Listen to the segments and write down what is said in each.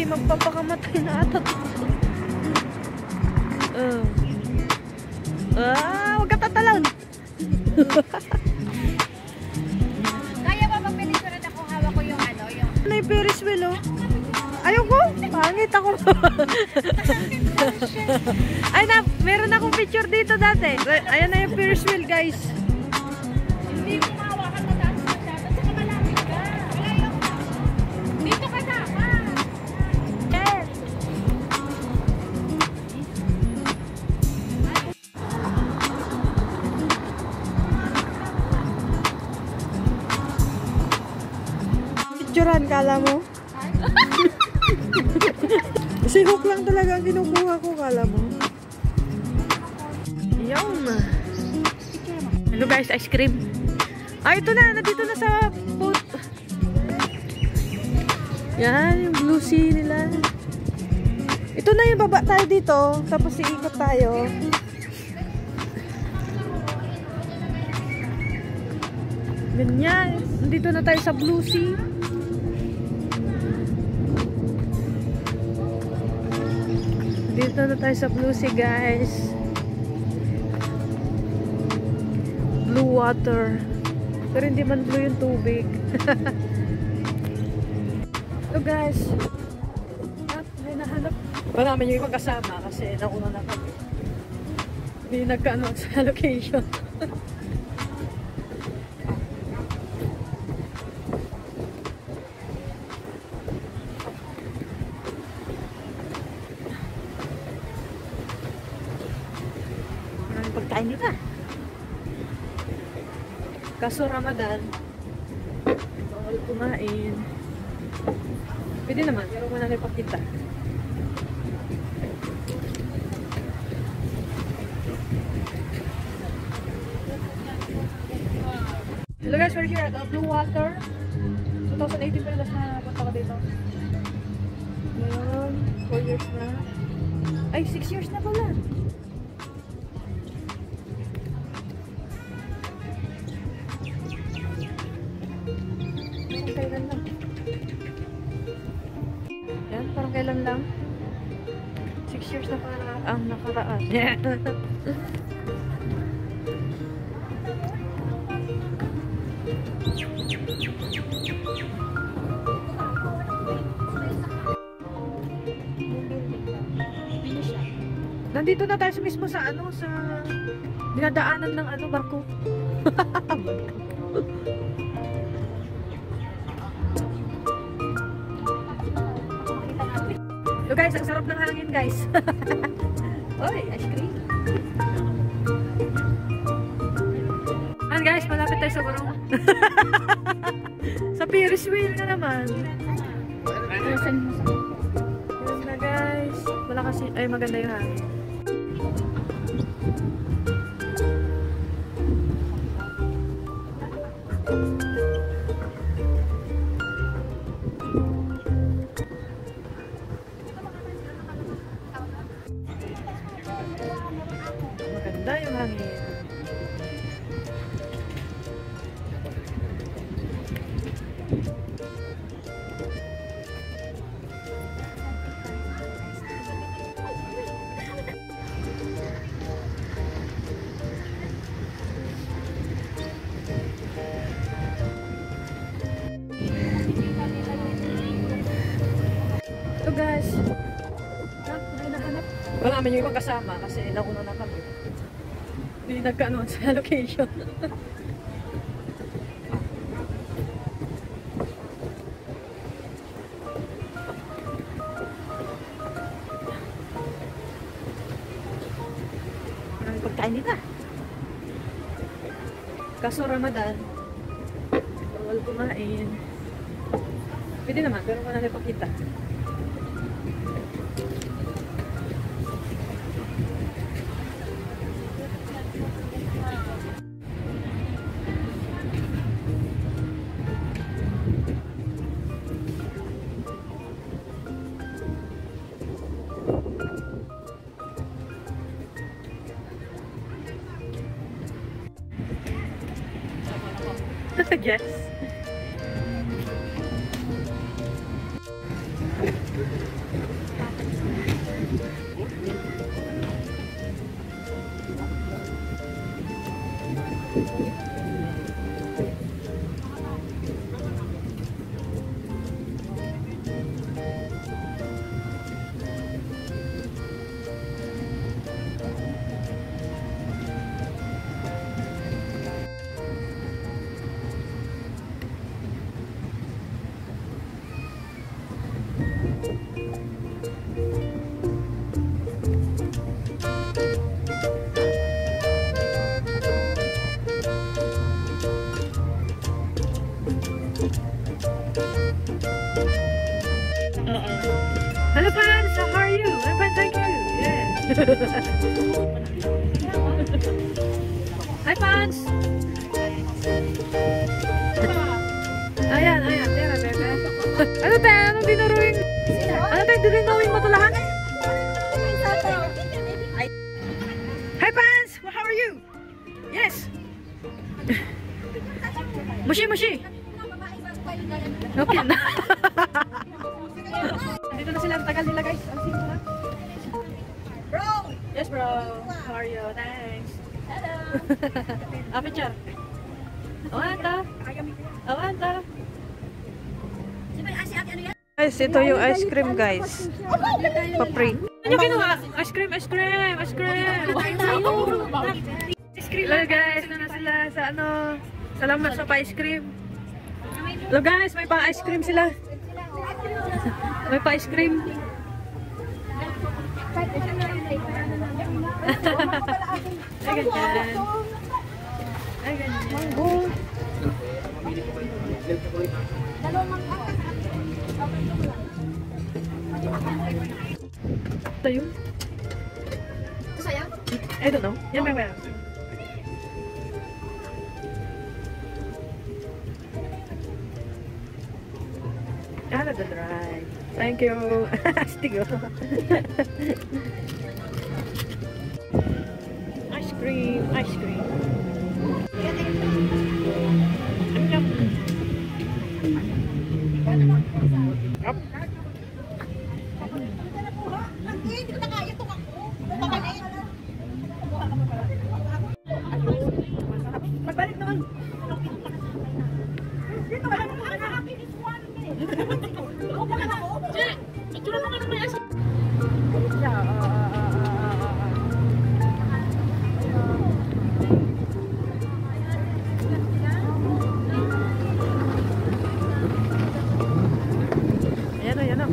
magpapakamatay na ata. Huwag ka tatalon. Kaya ba magpinicture ako hawak ko yung ano, yung... Ano yung Ferris wheel, oh? Ayoko. Pangit ako. Ay na, meron akong picture dito dati. Ayan na yung Ferris wheel, guys. Hindi ko mahawakan mataas masyado. Saka malapit ka. Wala yung... Dito ka dapat. Yes. Picturean, kala mo? Si hook lang talaga ang kinukuha ko, kala mo? Yum! Ano guys, ice cream? Ah, ito na! Nandito na sa boat. Yan, yung blue sea nila. Ito na yung baba tayo dito. Tapos iikot tayo. Ganyan. Nandito na tayo sa blue sea. Dito na tayo sa blue sea, guys. Blue water. Pero hindi man blue yung tubig. So guys, may nahanap. Marami yung ibang kasama kasi nauna na kami. Hindi nagkaano sa location. Maraming pagkain nila. Kaso Ramadan, bawal kumain. Pwede naman, pero wala na ipakita. Hello guys, we're here at Blue Water. 2018 pa nila na punta ko dito. Ngayon, 4 years na. Ay, 6 years na pala. Kailan lang. Yan, parang kailan lang. 6 years na pala ang nakaraan. Yeah. Nandito na tayo mismo sa ano, sa dinadaanan ng ano, barko. So guys, ang sarap ng hangin, guys. Oy, ice cream. And guys, malapit tayo sa barong. Sa Ferris wheel na naman. Ayun na guys. Wala kasi, ay maganda yung hangin. Maganda yung hangin. So guys, may nahanap. Marami yung ibang kasama kasi nauna na kami. Hindi nagkaano sa location. Maraming pagkain nila. Kaso Ramadan, bawal kumain. Pwede naman, pero wala na ipakita. Yes. Hi, Pans! Ayan, ayan. Tira, bebe. Ano tayo? Anong dinuruing? Ano tayo dinuruing mo ito lahat? Hi, Pans! How are you? Yes! Mushi, mushi! Okay na. Dito na sila. Ang tagal nila, guys. Ang sino na. Bro! Yes, bro. How are you? Thanks. Hello! Picture. Awanta. Awanta. Guys, ito yung ice cream, guys. Pa-free. Ano yung ginawa? Ice cream, ice cream, ice cream. Hello, guys. Ito na sila sa ano. Salamat sa pa-ice cream. Hello, guys. May pa-ice cream sila. May pa-ice cream. Ay, ganyan. Ay, ganyan. Ito yun? I don't know. Yan ba ba? The dry. Thank you. Stigo. Ice cream, ice cream. Up. Magbalik naman. Dito ka lang. Ayan o, ayan o.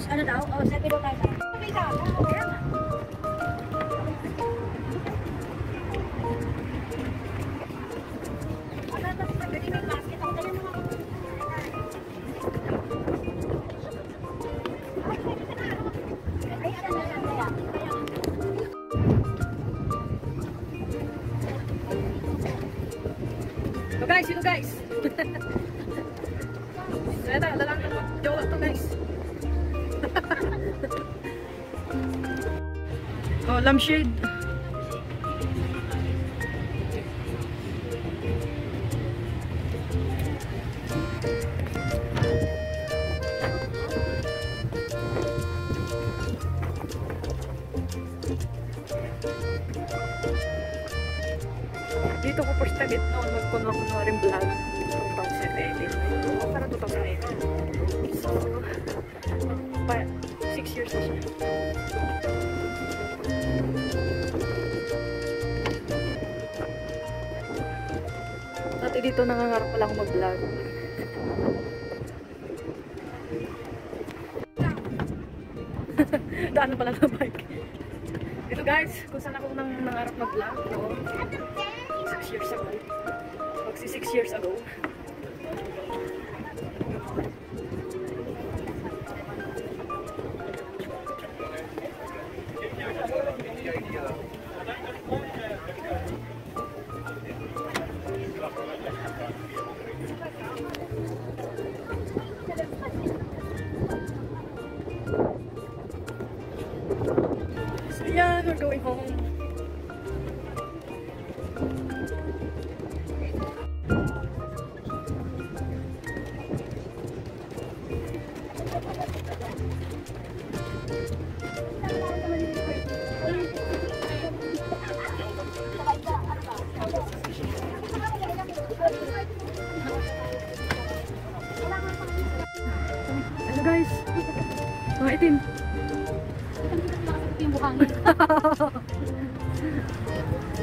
Ano daw? Oh, sabi daw tayo. Ito guys. Ito, lalang ito. Jowa ito guys. Oh, lampshade. Dito ko first time noon magkuno rin vlog 2018. O para 2008. So, 6 years na siya. Dati dito nangangarap pala akong mag-vlog. Daan na pala ng bike. Ito guys, kung saan ako nangangarap mag-vlog noon. 6 years ago. Magsi 6 years ago. So yeah, we're going home.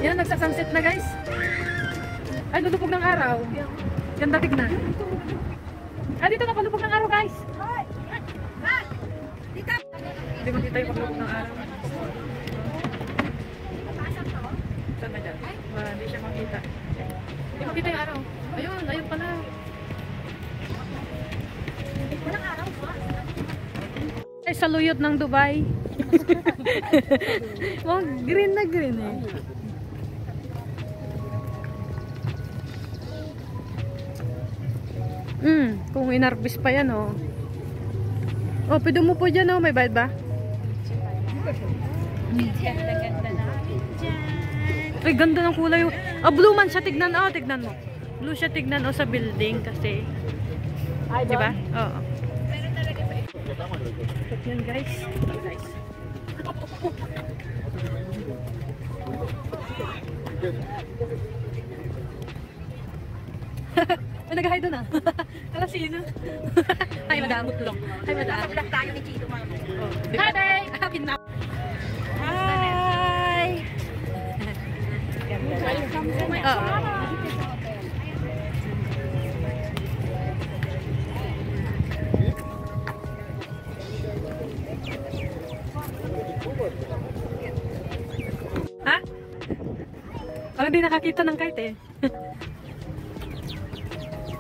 Yan, nagsasunset na guys. Ay, lulupog ng araw. Ganda tignan. Ah, dito na palupog ng araw guys. Hindi makita yung paglupog ng araw. Saan na dyan? Hindi siya makita. Hindi makita yung araw. Ayun, ayun pala. Walang araw ba? Ay, sa luyot ng Dubai. Oh, green na green eh. Kung inarbis pa yan oh. Oh, pwede mo po dyan oh, may bayad ba? Ganda-ganda namin dyan. Ay, ganda ng kulay. Ah, blue man siya, tignan. Oh, tignan mo. Blue siya, tignan oh, sa building kasi. Diba? Oo. Pero talaga pa Yan guys. Guys. May nag-hi doon ah. Kala sino? Hi madam. Hi madam. Vlog tayo ni Chito mama. Hi babe. Happy na. Hi. Welcome to my Ha? Parang di nakakita ng kite eh.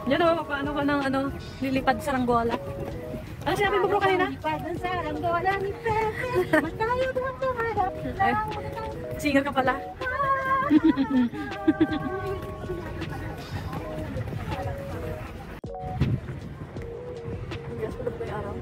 Yan o, paano ka ng ano, lilipad sa ranggola. Ano sinabi mo bro kanina? Lipad sa ranggola ni Pepe. Matayo doon tumarap lang. Singer ka pala. Yes, tulog ba yung araw?